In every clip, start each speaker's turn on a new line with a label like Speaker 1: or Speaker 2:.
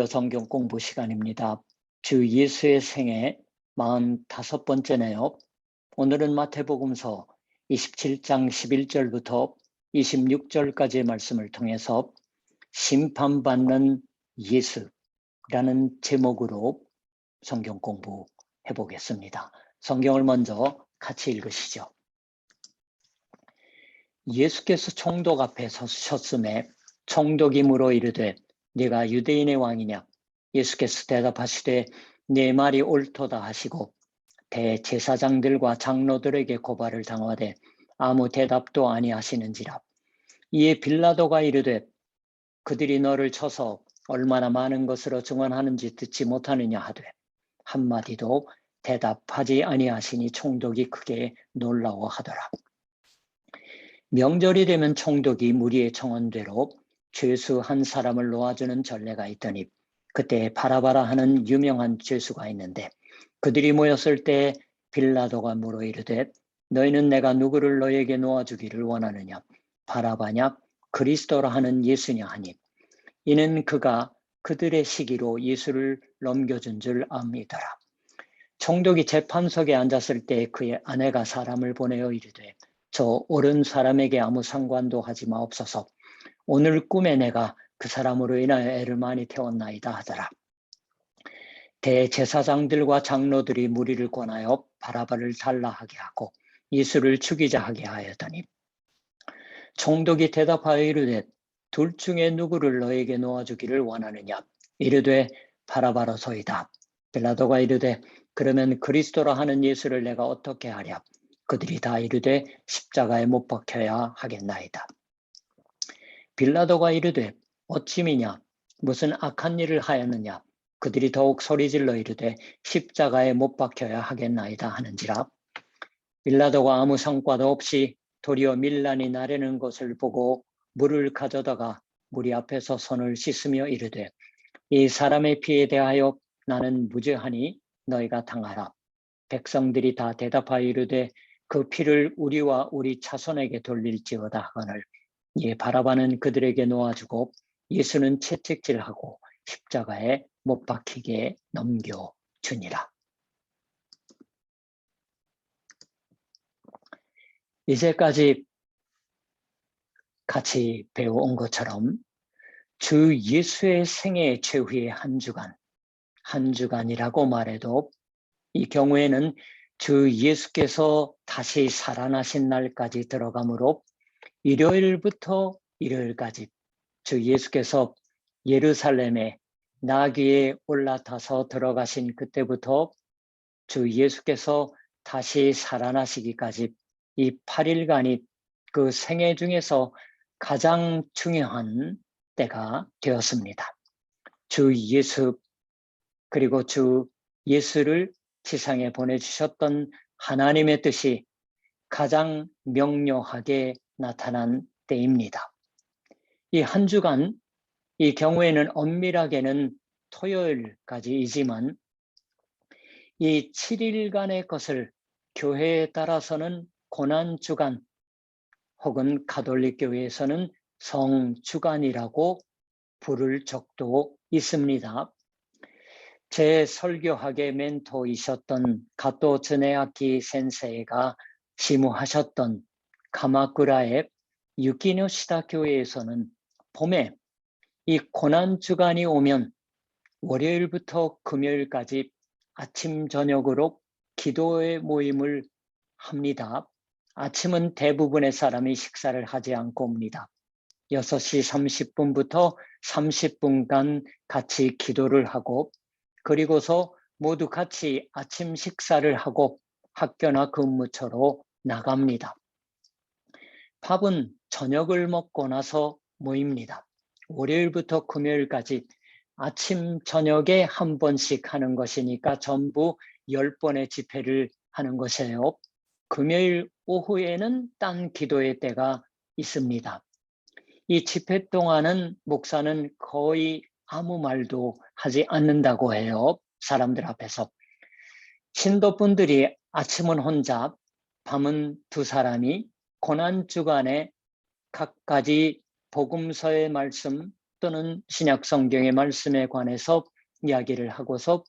Speaker 1: 성경 공부 시간입니다. 주 예수의 생애 45번째네요. 오늘은 마태복음서 27장 11절부터 26절까지의 말씀을 통해서 심판받는 예수라는 제목으로 성경 공부해 보겠습니다. 성경을 먼저 같이 읽으시죠. 예수께서 총독 앞에 서셨음에 총독이 물어 이르되 네가 유대인의 왕이냐? 예수께서 대답하시되 네 말이 옳도다 하시고 대제사장들과 장로들에게 고발을 당하되 아무 대답도 아니하시는지라. 이에 빌라도가 이르되 그들이 너를 쳐서 얼마나 많은 것으로 증언하는지 듣지 못하느냐 하되 한마디도 대답하지 아니하시니 총독이 크게 놀라워하더라. 명절이 되면 총독이 무리의 청원대로 죄수 한 사람을 놓아주는 전례가 있더니 그때 바라바라 하는 유명한 죄수가 있는데 그들이 모였을 때 빌라도가 물어 이르되 너희는 내가 누구를 너희에게 놓아주기를 원하느냐? 바라바냐? 그리스도라 하는 예수냐 하니 이는 그가 그들의 시기로 예수를 넘겨준 줄 압니다라. 총독이 재판석에 앉았을 때 그의 아내가 사람을 보내어 이르되 저 옳은 사람에게 아무 상관도 하지 마옵소서. 오늘 꿈에 내가 그 사람으로 인하여 애를 많이 태웠나이다 하더라. 대제사장들과 장로들이 무리를 권하여 바라바를 달라하게 하고 예수를 죽이자 하게 하였더니 총독이 대답하여 이르되 둘 중에 누구를 너에게 놓아주기를 원하느냐? 이르되 바라바로소이다. 빌라도가 이르되 그러면 그리스도라 하는 예수를 내가 어떻게 하랴? 그들이 다 이르되 십자가에 못 박혀야 하겠나이다. 빌라도가 이르되 어찌미냐? 무슨 악한 일을 하였느냐? 그들이 더욱 소리질러 이르되 십자가에 못 박혀야 하겠나이다 하는지라. 빌라도가 아무 성과도 없이 도리어 밀란이 나르는 것을 보고 물을 가져다가 무리 앞에서 손을 씻으며 이르되 이 사람의 피에 대하여 나는 무죄하니 너희가 당하라. 백성들이 다 대답하여 이르되 그 피를 우리와 우리 자손에게 돌릴지어다 하거늘 이 바라바는 그들에게 놓아주고 예수는 채찍질하고 십자가에 못 박히게 넘겨주니라. 이제까지 같이 배워온 것처럼 주 예수의 생애 최후의 한 주간이라고 말해도 이 경우에는 주 예수께서 다시 살아나신 날까지 들어가므로 일요일부터 일요일까지 주 예수께서 예루살렘에 나귀에 올라타서 들어가신 그때부터 주 예수께서 다시 살아나시기까지 이 8일간이 그 생애 중에서 가장 중요한 때가 되었습니다. 주 예수 그리고 주 예수를 지상에 보내주셨던 하나님의 뜻이 가장 명료하게 나타난 때입니다. 이 한 주간 이 경우에는 엄밀하게는 토요일까지이지만 이 7일간의 것을 교회에 따라서는 고난주간 혹은 가톨릭 교회에서는 성주간이라고 부를 적도 있습니다. 제 설교학의 멘토이셨던 가토 즈네아키 센세이가 지무하셨던 가마쿠라의 유키노시다 교회에서는 봄에 이 고난주간이 오면 월요일부터 금요일까지 아침 저녁으로 기도의 모임을 합니다. 아침은 대부분의 사람이 식사를 하지 않고 옵니다. 6시 30분부터 30분간 같이 기도를 하고 그리고서 모두 같이 아침 식사를 하고 학교나 근무처로 나갑니다. 밥은 저녁을 먹고 나서 모입니다. 월요일부터 금요일까지 아침 저녁에 한 번씩 하는 것이니까 전부 10번의 집회를 하는 것이에요. 금요일 오후에는 딴 기도의 때가 있습니다. 이 집회 동안은 목사는 거의 아무 말도 하지 않는다고 해요. 사람들 앞에서. 신도분들이 아침은 혼자, 밤은 두 사람이 고난주간에 각가지 복음서의 말씀 또는 신약 성경의 말씀에 관해서 이야기를 하고서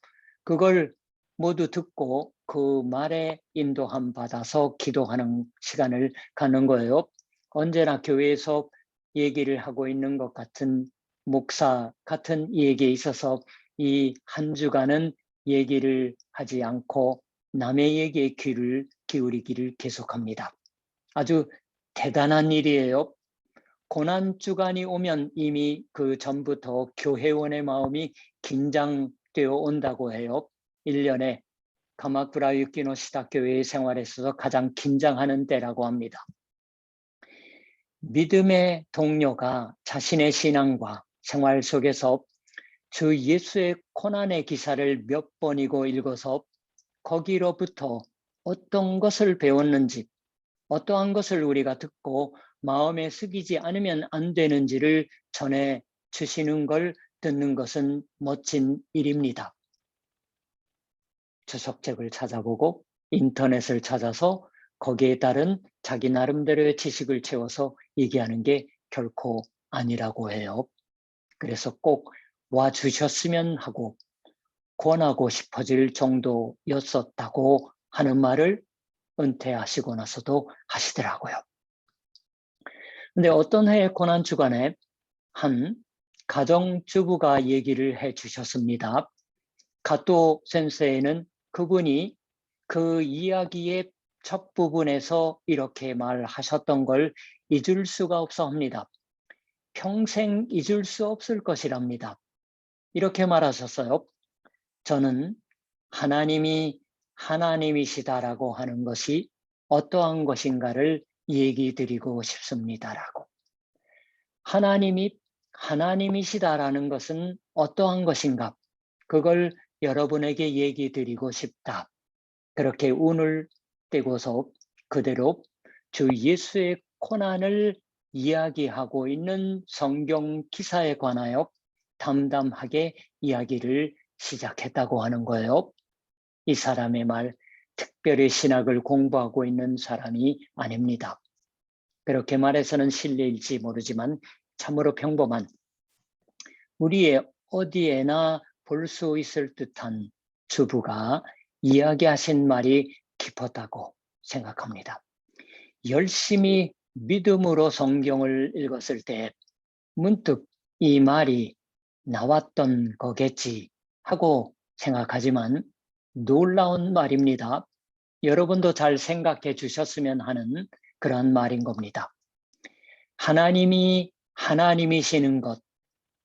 Speaker 1: 그걸 모두 듣고 그 말에 인도함 받아서 기도하는 시간을 갖는 거예요. 언제나 교회에서 얘기를 하고 있는 것 같은 목사 같은 얘기에 있어서 이 한 주간은 얘기를 하지 않고 남의 얘기에 귀를 기울이기를 계속합니다. 아주 대단한 일이에요. 고난주간이 오면 이미 그 전부터 교회원의 마음이 긴장되어 온다고 해요. 1년에 가마쿠라 유키노 시다교회의 생활에 있어서 가장 긴장하는 때라고 합니다. 믿음의 동료가 자신의 신앙과 생활 속에서 주 예수의 고난의 기사를 몇 번이고 읽어서 거기로부터 어떤 것을 배웠는지, 어떠한 것을 우리가 듣고 마음에 새기지 않으면 안 되는지를 전해 주시는 걸 듣는 것은 멋진 일입니다. 주석책을 찾아보고 인터넷을 찾아서 거기에 따른 자기 나름대로의 지식을 채워서 얘기하는 게 결코 아니라고 해요. 그래서 꼭 와주셨으면 하고 권하고 싶어질 정도였었다고 하는 말을 은퇴하시고 나서도 하시더라고요. 근데 어떤 해의 고난주간에 한 가정주부가 얘기를 해 주셨습니다. 가토 센세이는 그분이 그 이야기의 첫 부분에서 이렇게 말하셨던 걸 잊을 수가 없어 합니다. 평생 잊을 수 없을 것이랍니다. 이렇게 말하셨어요. 저는 하나님이 하나님이시다라고 하는 것이 어떠한 것인가를 얘기 드리고 싶습니다라고. 하나님이 하나님이시다라는 것은 어떠한 것인가? 그걸 여러분에게 얘기 드리고 싶다. 그렇게 운을 떼고서 그대로 주 예수의 고난을 이야기하고 있는 성경 기사에 관하여 담담하게 이야기를 시작했다고 하는 거예요. 이 사람의 말, 특별히 신학을 공부하고 있는 사람이 아닙니다. 그렇게 말해서는 실례일지 모르지만 참으로 평범한 우리의 어디에나 볼 수 있을 듯한 주부가 이야기하신 말이 깊었다고 생각합니다. 열심히 믿음으로 성경을 읽었을 때 문득 이 말이 나왔던 거겠지 하고 생각하지만 놀라운 말입니다. 여러분도 잘 생각해 주셨으면 하는 그런 말인 겁니다. 하나님이 하나님이시는 것,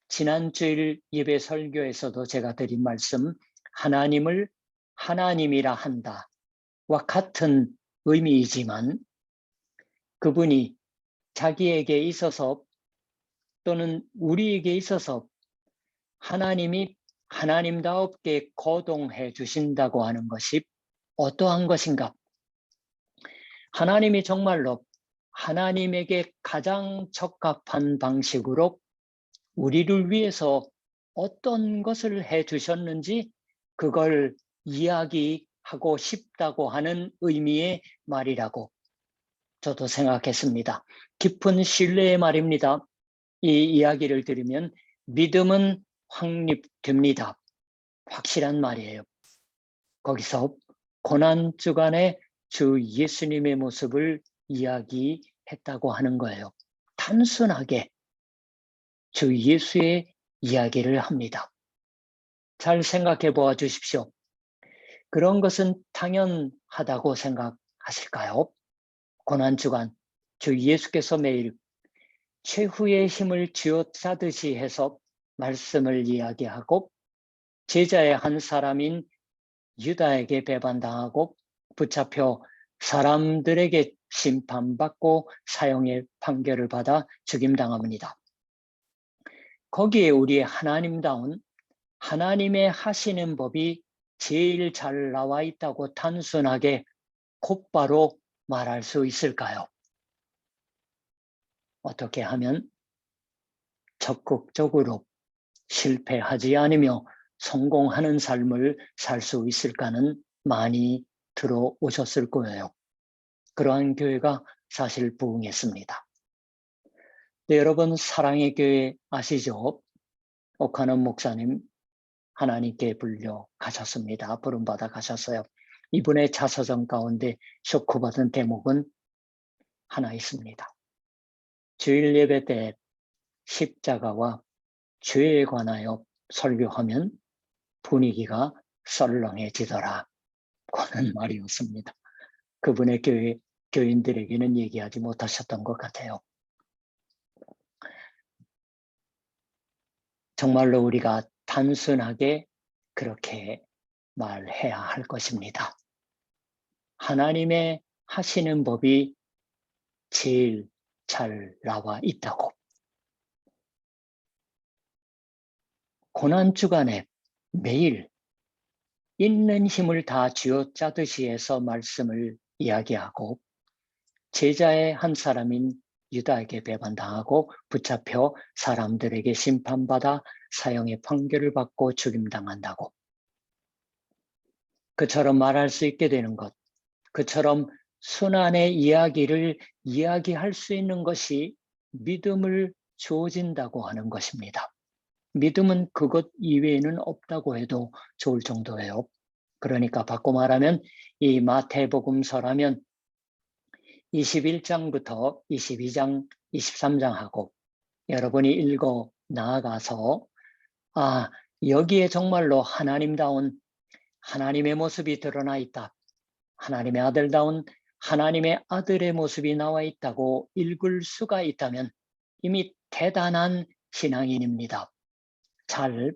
Speaker 1: 지난주일 예배 설교에서도 제가 드린 말씀, 하나님을 하나님이라 한다와 같은 의미이지만 그분이 자기에게 있어서 또는 우리에게 있어서 하나님이 하나님다웠게 거동해 주신다고 하는 것이 어떠한 것인가? 하나님이 정말로 하나님에게 가장 적합한 방식으로 우리를 위해서 어떤 것을 해 주셨는지 그걸 이야기하고 싶다고 하는 의미의 말이라고 저도 생각했습니다. 깊은 신뢰의 말입니다. 이 이야기를 들으면 믿음은 확립됩니다. 확실한 말이에요. 거기서 고난주간에 주 예수님의 모습을 이야기했다고 하는 거예요. 단순하게 주 예수의 이야기를 합니다. 잘 생각해 보아 주십시오. 그런 것은 당연하다고 생각하실까요? 고난주간 주 예수께서 매일 최후의 힘을 쥐어짜듯이 해서 말씀을 이야기하고 제자의 한 사람인 유다에게 배반당하고 붙잡혀 사람들에게 심판받고 사형의 판결을 받아 죽임당합니다. 거기에 우리의 하나님다운 하나님의 하시는 법이 제일 잘 나와 있다고 단순하게 곧바로 말할 수 있을까요? 어떻게 하면 적극적으로 실패하지 않으며 성공하는 삶을 살 수 있을까는 많이 들어오셨을 거예요. 그러한 교회가 사실 부흥했습니다. 네, 여러분 사랑의 교회 아시죠? 옥하는 목사님 하나님께 불려 가셨습니다. 부름받아 가셨어요. 이분의 자서전 가운데 쇼크받은 대목은 하나 있습니다. 주일 예배 때 십자가와 죄에 관하여 설교하면 분위기가 썰렁해지더라 하는 말이었습니다. 그분의 교인들에게는 얘기하지 못하셨던 것 같아요. 정말로 우리가 단순하게 그렇게 말해야 할 것입니다. 하나님의 하시는 법이 제일 잘 나와 있다고. 고난주간에 매일 있는 힘을 다 쥐어짜듯이 해서 말씀을 이야기하고 제자의 한 사람인 유다에게 배반당하고 붙잡혀 사람들에게 심판받아 사형의 판결을 받고 죽임당한다고. 그처럼 말할 수 있게 되는 것, 그처럼 순환의 이야기를 이야기할 수 있는 것이 믿음을 주어진다고 하는 것입니다. 믿음은 그것 이외에는 없다고 해도 좋을 정도예요. 그러니까 바꿔 말하면 이 마태복음서라면 21장부터 22장, 23장하고 여러분이 읽어 나아가서 여기에 정말로 하나님다운 하나님의 모습이 드러나 있다. 하나님의 아들다운 하나님의 아들의 모습이 나와 있다고 읽을 수가 있다면 이미 대단한 신앙인입니다. 잘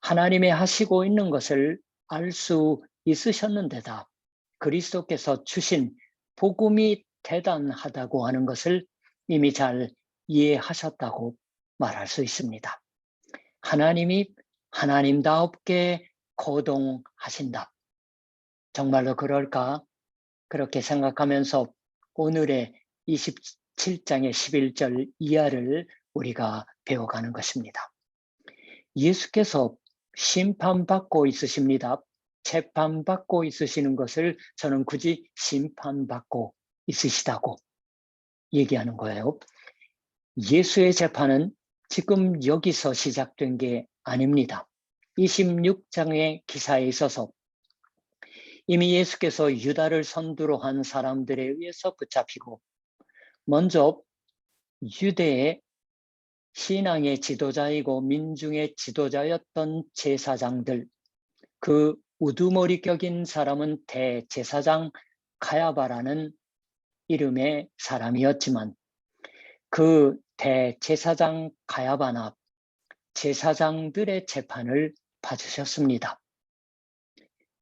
Speaker 1: 하나님의 하시고 있는 것을 알 수 있으셨는데다 그리스도께서 주신 복음이 대단하다고 하는 것을 이미 잘 이해하셨다고 말할 수 있습니다. 하나님이 하나님다웁게 거동하신다. 정말로 그럴까? 그렇게 생각하면서 오늘의 27장의 11절 이하를 우리가 배워가는 것입니다. 예수께서 심판받고 있으십니다. 재판받고 있으시는 것을 저는 굳이 심판받고 있으시다고 얘기하는 거예요. 예수의 재판은 지금 여기서 시작된 게 아닙니다. 26장의 기사에 있어서 이미 예수께서 유다를 선두로 한 사람들에 의해서 붙잡히고 먼저 유대의 신앙의 지도자이고 민중의 지도자였던 제사장들, 그 우두머리 격인 사람은 대제사장 가야바라는 이름의 사람이었지만 그 대제사장 가야바나 제사장들의 재판을 받으셨습니다.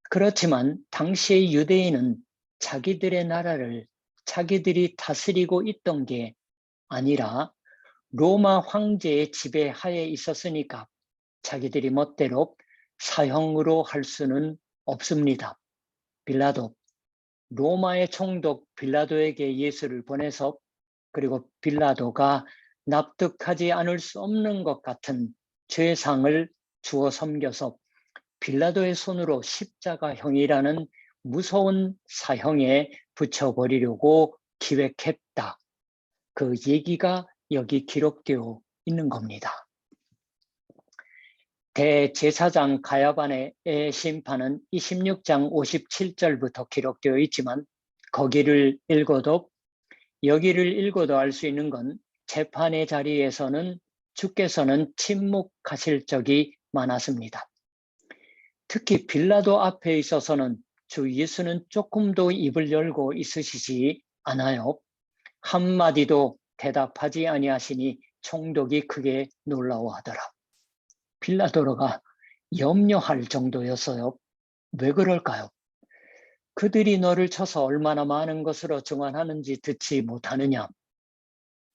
Speaker 1: 그렇지만 당시의 유대인은 자기들의 나라를 자기들이 다스리고 있던 게 아니라 로마 황제의 지배하에 있었으니까 자기들이 멋대로 사형으로 할 수는 없습니다. 빌라도, 로마의 총독 빌라도에게 예수를 보내서 그리고 빌라도가 납득하지 않을 수 없는 것 같은 죄상을 주어 섬겨서 빌라도의 손으로 십자가형이라는 무서운 사형에 붙여버리려고 기획했다. 그 얘기가 여기 기록되어 있는 겁니다. 대제사장 가야반의 심판은 26장 57절부터 기록되어 있지만 거기를 읽어도 여기를 읽어도 알 수 있는 건 재판의 자리에서는 주께서는 침묵하실 적이 많았습니다. 특히 빌라도 앞에 있어서는 주 예수는 조금도 입을 열고 있으시지 않아요. 한마디도 대답하지 아니하시니 총독이 크게 놀라워하더라. 빌라도가 염려할 정도였어요. 왜 그럴까요? 그들이 너를 쳐서 얼마나 많은 것으로 증언하는지 듣지 못하느냐?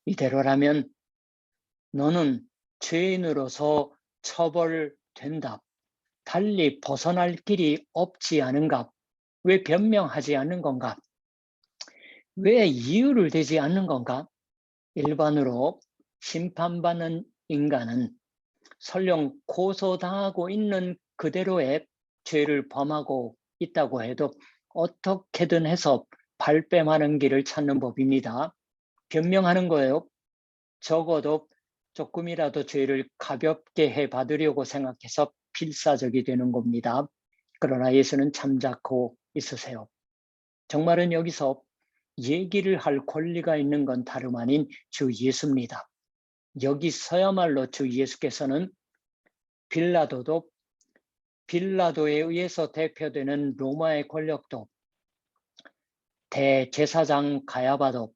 Speaker 1: 이대로라면 너는 죄인으로서 처벌된다. 달리 벗어날 길이 없지 않은가? 왜 변명하지 않는 건가? 왜 이유를 대지 않는 건가? 일반으로 심판받는 인간은 설령 고소당하고 있는 그대로의 죄를 범하고 있다고 해도 어떻게든 해서 발뺌하는 길을 찾는 법입니다. 변명하는 거예요. 적어도 조금이라도 죄를 가볍게 해 받으려고 생각해서 필사적이 되는 겁니다. 그러나 예수는 잠자코 있으세요. 정말은 여기서 얘기를 할 권리가 있는 건 다름 아닌 주 예수입니다. 여기서야말로 주 예수께서는 빌라도에 의해서 대표되는 로마의 권력도, 대제사장 가야바도,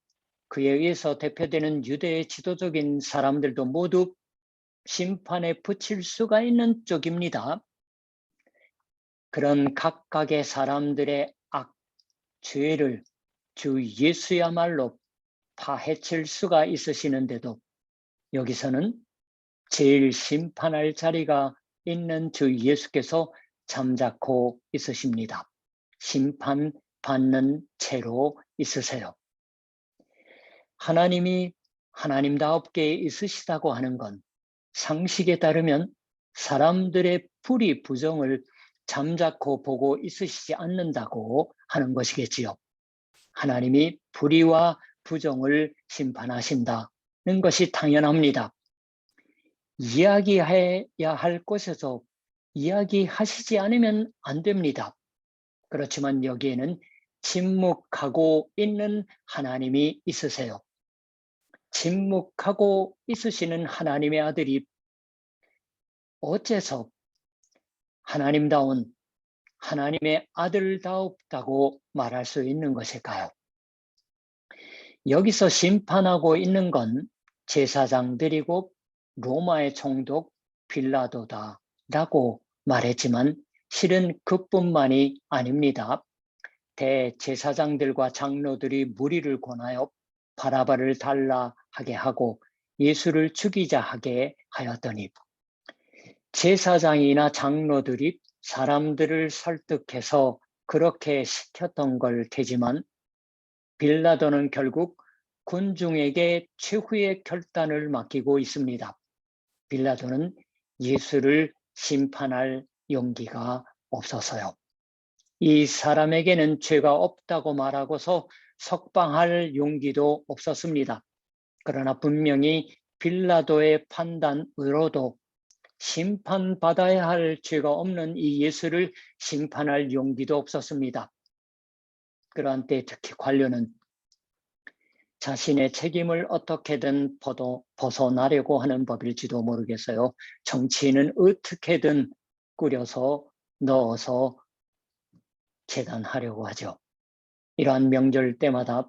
Speaker 1: 그에 의해서 대표되는 유대의 지도적인 사람들도 모두 심판에 붙일 수가 있는 쪽입니다. 그런 각각의 사람들의 죄를 주 예수야말로 파헤칠 수가 있으시는데도 여기서는 제일 심판할 자리가 있는 주 예수께서 잠자코 있으십니다. 심판받는 채로 있으세요. 하나님이 하나님다웁게 있으시다고 하는 건 상식에 따르면 사람들의 불의 부정을 잠자코 보고 있으시지 않는다고 하는 것이겠지요. 하나님이 불의와 부정을 심판하신다는 것이 당연합니다. 이야기해야 할 곳에서 이야기하시지 않으면 안 됩니다. 그렇지만 여기에는 침묵하고 있는 하나님이 있으세요. 침묵하고 있으시는 하나님의 아들이 어째서 하나님다운 하나님의 아들다웠다고 말할 수 있는 것일까요? 여기서 심판하고 있는 건 제사장들이고 로마의 총독 빌라도다라고 말했지만 실은 그뿐만이 아닙니다. 대제사장들과 장로들이 무리를 권하여 바라바를 달라 하게 하고 예수를 죽이자 하게 하였더니 제사장이나 장로들이 사람들을 설득해서 그렇게 시켰던 걸 테지만 빌라도는 결국 군중에게 최후의 결단을 맡기고 있습니다. 빌라도는 예수를 심판할 용기가 없어서요. 이 사람에게는 죄가 없다고 말하고서 석방할 용기도 없었습니다. 그러나 분명히 빌라도의 판단으로도 심판받아야 할 죄가 없는 이 예수를 심판할 용기도 없었습니다. 그러한 때 특히 관료는 자신의 책임을 어떻게든 벗어나려고 하는 법일지도 모르겠어요. 정치인은 어떻게든 꾸려서 넣어서 재단하려고 하죠. 이러한 명절 때마다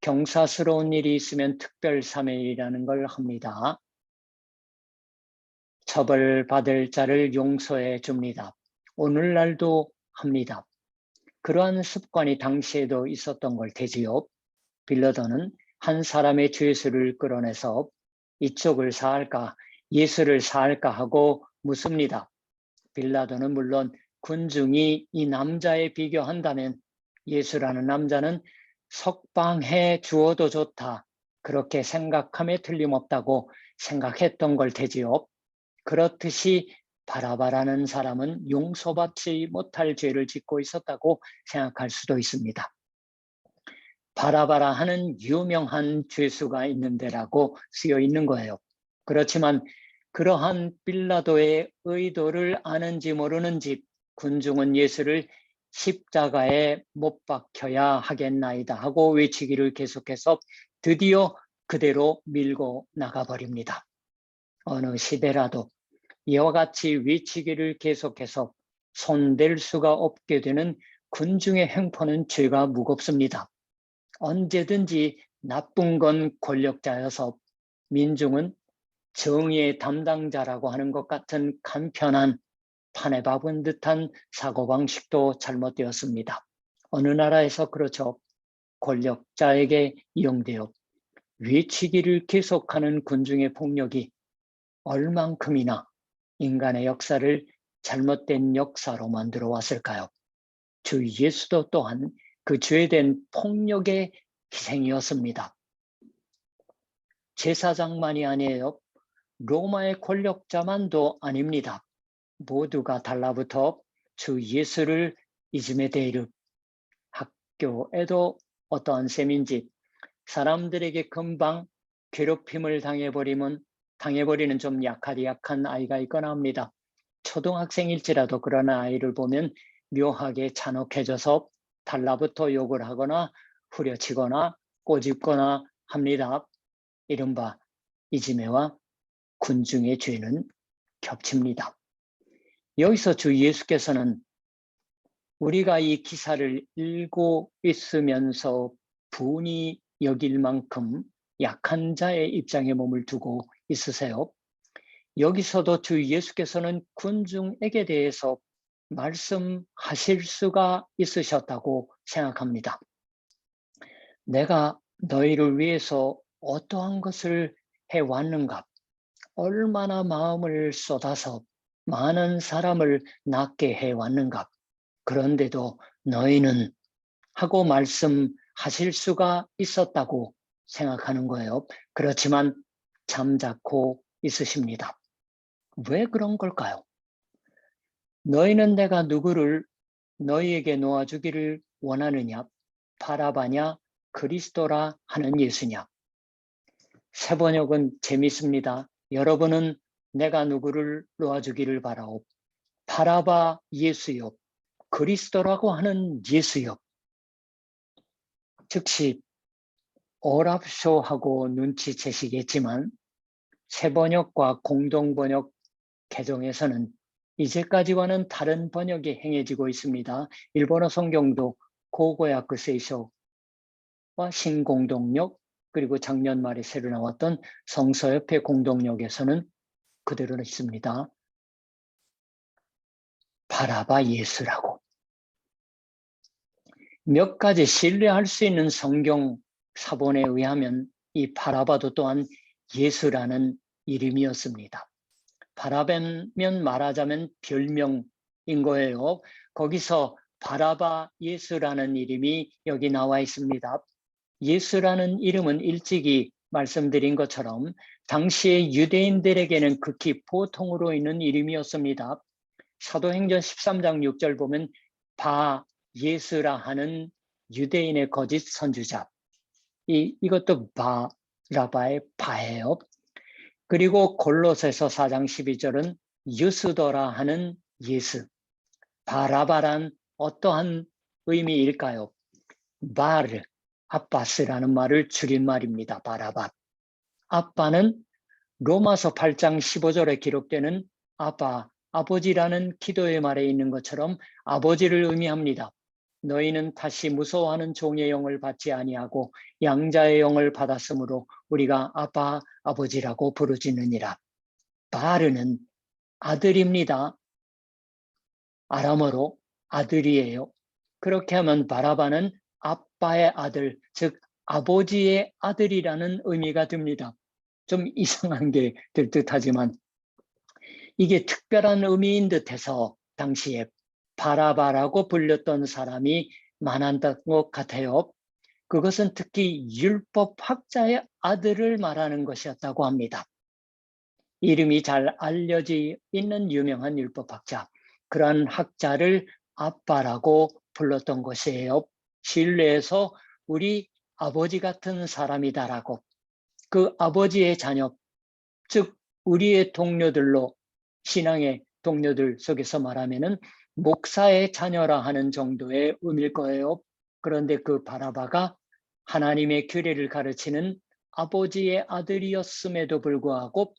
Speaker 1: 경사스러운 일이 있으면 특별사면이라는 걸 합니다. 처벌받을 자를 용서해 줍니다. 오늘날도 합니다. 그러한 습관이 당시에도 있었던 걸 테지요. 빌라도는 한 사람의 죄수를 끌어내서 이쪽을 사할까 예수를 사할까 하고 묻습니다. 빌라도는 물론 군중이 이 남자에 비교한다면 예수라는 남자는 석방해 주어도 좋다 그렇게 생각함에 틀림없다고 생각했던 걸 테지요. 그렇듯이 바라바라는 사람은 용서받지 못할 죄를 짓고 있었다고 생각할 수도 있습니다. 바라바라 하는 유명한 죄수가 있는 데라고 쓰여 있는 거예요. 그렇지만 그러한 빌라도의 의도를 아는지 모르는지 군중은 예수를 십자가에 못 박혀야 하겠나이다 하고 외치기를 계속해서 드디어 그대로 밀고 나가버립니다. 어느 시대라도 이와 같이 외치기를 계속해서 손댈 수가 없게 되는 군중의 행포는 죄가 무겁습니다. 언제든지 나쁜 건 권력자여서 민중은 정의의 담당자라고 하는 것 같은 간편한 판에 박은 듯한 사고방식도 잘못되었습니다. 어느 나라에서 그렇죠. 권력자에게 이용되어 외치기를 계속하는 군중의 폭력이 얼만큼이나 인간의 역사를 잘못된 역사로 만들어 왔을까요? 주 예수도 또한 그 죄된 폭력의 희생이었습니다. 제사장만이 아니에요. 로마의 권력자만도 아닙니다. 모두가 달라붙어 주 예수를 이즘에 대이르 학교에도 어떠한 셈인지 사람들에게 금방 괴롭힘을 당해버리는 좀 약한 아이가 있거나 합니다. 초등학생일지라도 그런 아이를 보면 묘하게 잔혹해져서 달라붙어 욕을 하거나 후려치거나 꼬집거나 합니다. 이른바 이지매와 군중의 죄는 겹칩니다. 여기서 주 예수께서는 우리가 이 기사를 읽고 있으면서 분이 여길 만큼 약한 자의 입장에 몸을 두고 있으세요. 여기서도 주 예수께서는 군중에게 대해서 말씀하실 수가 있으셨다고 생각합니다. 내가 너희를 위해서 어떠한 것을 해왔는가? 얼마나 마음을 쏟아서 많은 사람을 낫게 해왔는가? 그런데도 너희는 하고 말씀하실 수가 있었다고 생각하는 거예요. 그렇지만 잠자코 있으십니다. 왜 그런 걸까요? 너희는 내가 누구를 너희에게 놓아주기를 원하느냐? 바라바냐? 그리스도라 하는 예수냐? 새 번역은 재밌습니다. 여러분은 내가 누구를 놓아주기를 바라오. 바라바 예수요. 그리스도라고 하는 예수요. 즉시 어랍쇼하고 눈치채시겠지만 새 번역과 공동번역 개정에서는 이제까지와는 다른 번역이 행해지고 있습니다. 일본어 성경도 고고야크 세이쇼와 신공동역 그리고 작년 말에 새로 나왔던 성서협회 공동역에서는 그대로 있습니다. 바라바 예수라고. 몇 가지 신뢰할 수 있는 성경 사본에 의하면 이 바라바도 또한 예수라는 이름이었습니다. 바라바면 말하자면 별명인 거예요. 거기서 바라바 예수라는 이름이 여기 나와 있습니다. 예수라는 이름은 일찍이 말씀드린 것처럼 당시의 유대인들에게는 극히 보통으로 있는 이름이었습니다. 사도행전 13장 6절 보면 바 예수라 하는 유대인의 거짓 선지자. 이것도 바라바의 바예요. 그리고 골로새서 4장 12절은 유스더라 하는 예수. 바라바란 어떠한 의미일까요? 바르, 아빠스라는 말을 줄인 말입니다. 바라바. 아빠는 로마서 8장 15절에 기록되는 아빠, 아버지라는 기도의 말에 있는 것처럼 아버지를 의미합니다. 너희는 다시 무서워하는 종의 영을 받지 아니하고 양자의 영을 받았으므로 우리가 아빠, 아버지라고 부르짖느니라. 바르는 아들입니다. 아람어로 아들이에요. 그렇게 하면 바라바는 아빠의 아들, 즉 아버지의 아들이라는 의미가 듭니다. 좀 이상한 게 될 듯하지만 이게 특별한 의미인 듯해서 당시에 바라바라고 불렸던 사람이 많았던 것 같아요. 그것은 특히 율법학자의 아들을 말하는 것이었다고 합니다. 이름이 잘 알려져 있는 유명한 율법학자, 그러한 학자를 아빠라고 불렀던 것이에요. 신뢰해서 우리 아버지 같은 사람이다라고. 그 아버지의 자녀, 즉 우리의 동료들로 신앙의 동료들 속에서 말하면은 목사의 자녀라 하는 정도의 의미일 거예요. 그런데 그 바라바가 하나님의 규례를 가르치는 아버지의 아들이었음에도 불구하고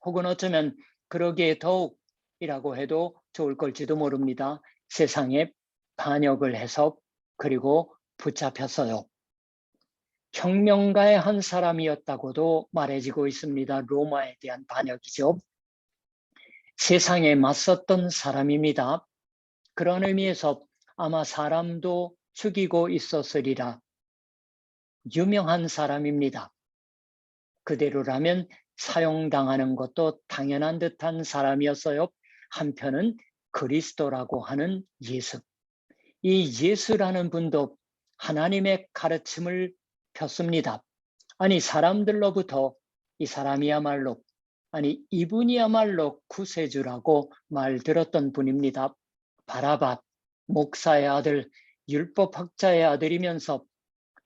Speaker 1: 혹은 어쩌면 그러기에 더욱이라고 해도 좋을 걸지도 모릅니다. 세상에 반역을 해서 그리고 붙잡혔어요. 혁명가의 한 사람이었다고도 말해지고 있습니다. 로마에 대한 반역이죠. 세상에 맞섰던 사람입니다. 그런 의미에서 아마 사람도 죽이고 있었으리라. 유명한 사람입니다. 그대로라면 사형당하는 것도 당연한 듯한 사람이었어요. 한편은 그리스도라고 하는 예수. 이 예수라는 분도 하나님의 가르침을 폈습니다. 아니 사람들로부터 이 사람이야말로 아니 이분이야말로 구세주라고 말 들었던 분입니다. 바라바 목사의 아들 율법학자의 아들이면서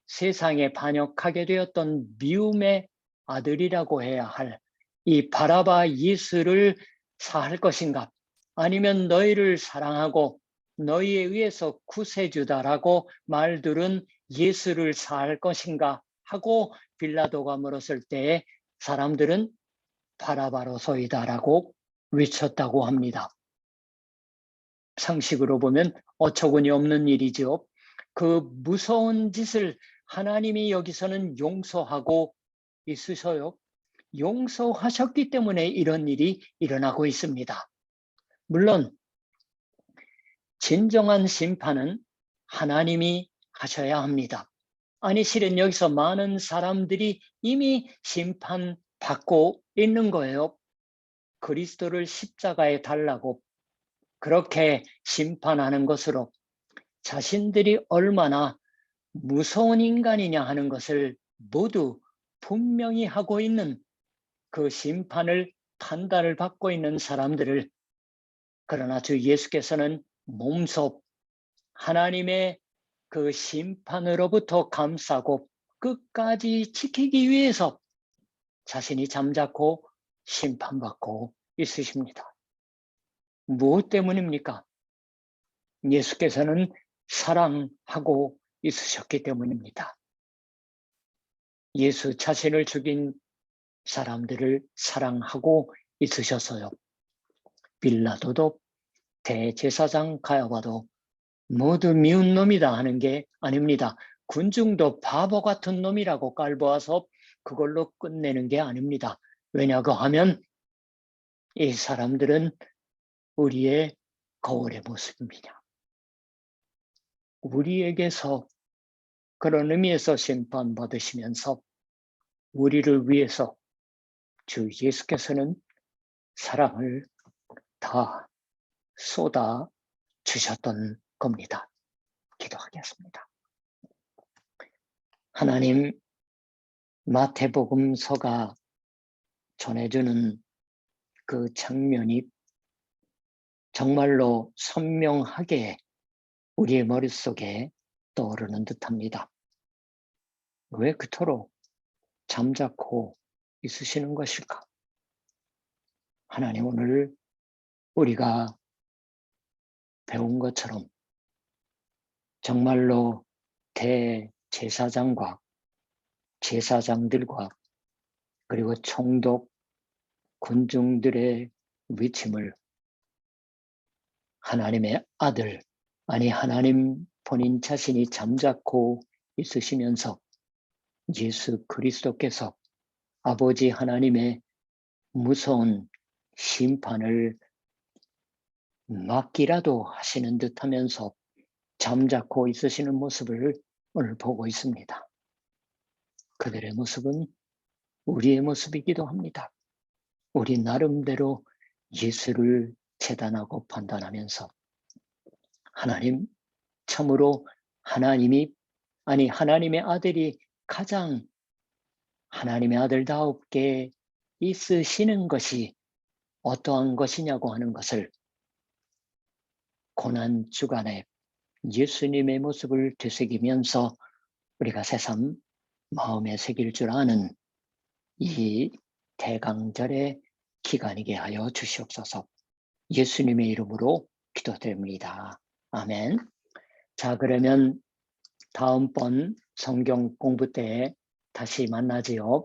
Speaker 1: 세상에 반역하게 되었던 미움의 아들이라고 해야 할 이 바라바 예수를 사할 것인가? 아니면 너희를 사랑하고 너희에 의해서 구세주다라고 말들은 예수를 사할 것인가? 하고 빌라도가 물었을 때에 사람들은 바라바로소이다라고 외쳤다고 합니다. 상식으로 보면 어처구니 없는 일이죠. 그 무서운 짓을 하나님이 여기서는 용서하고 있으셔요. 용서하셨기 때문에 이런 일이 일어나고 있습니다. 물론 진정한 심판은 하나님이 하셔야 합니다. 아니 실은 여기서 많은 사람들이 이미 심판받고 있는 거예요. 그리스도를 십자가에 달라고 그렇게 심판하는 것으로 자신들이 얼마나 무서운 인간이냐 하는 것을 모두 분명히 하고 있는 그 심판을 판단을 받고 있는 사람들을 그러나 주 예수께서는 몸소 하나님의 그 심판으로부터 감싸고 끝까지 지키기 위해서 자신이 잠자코 심판받고 있으십니다. 무엇 때문입니까? 예수께서는 사랑하고 있으셨기 때문입니다. 예수 자신을 죽인 사람들을 사랑하고 있으셨어요. 빌라도도 대제사장 가야바도 모두 미운 놈이다 하는 게 아닙니다. 군중도 바보 같은 놈이라고 깔보아서 그걸로 끝내는 게 아닙니다. 왜냐고 하면 이 사람들은 우리의 거울의 모습입니다. 우리에게서 그런 의미에서 심판받으시면서 우리를 위해서 주 예수께서는 사랑을 다 쏟아 주셨던 겁니다. 기도하겠습니다. 하나님, 마태복음서가 전해주는 그 장면이 정말로 선명하게 우리의 머릿속에 떠오르는 듯합니다. 왜 그토록 잠자코 있으시는 것일까? 하나님, 오늘 우리가 배운 것처럼 정말로 대제사장과 제사장들과 그리고 총독 군중들의 외침을 하나님의 아들, 아니 하나님 본인 자신이 잠자코 있으시면서 예수 그리스도께서 아버지 하나님의 무서운 심판을 막기라도 하시는 듯하면서 잠자코 있으시는 모습을 오늘 보고 있습니다. 그들의 모습은 우리의 모습이기도 합니다. 우리 나름대로 예수를 재단하고 판단하면서 하나님, 참으로 하나님의 아들이 가장 하나님의 아들다웁게 있으시는 것이 어떠한 것이냐고 하는 것을 고난 주간에 예수님의 모습을 되새기면서 우리가 새삼 마음에 새길 줄 아는 이 대강절의 기간이게 하여 주시옵소서. 예수님의 이름으로 기도드립니다. 아멘. 자, 그러면 다음번 성경 공부 때에 다시 만나지요.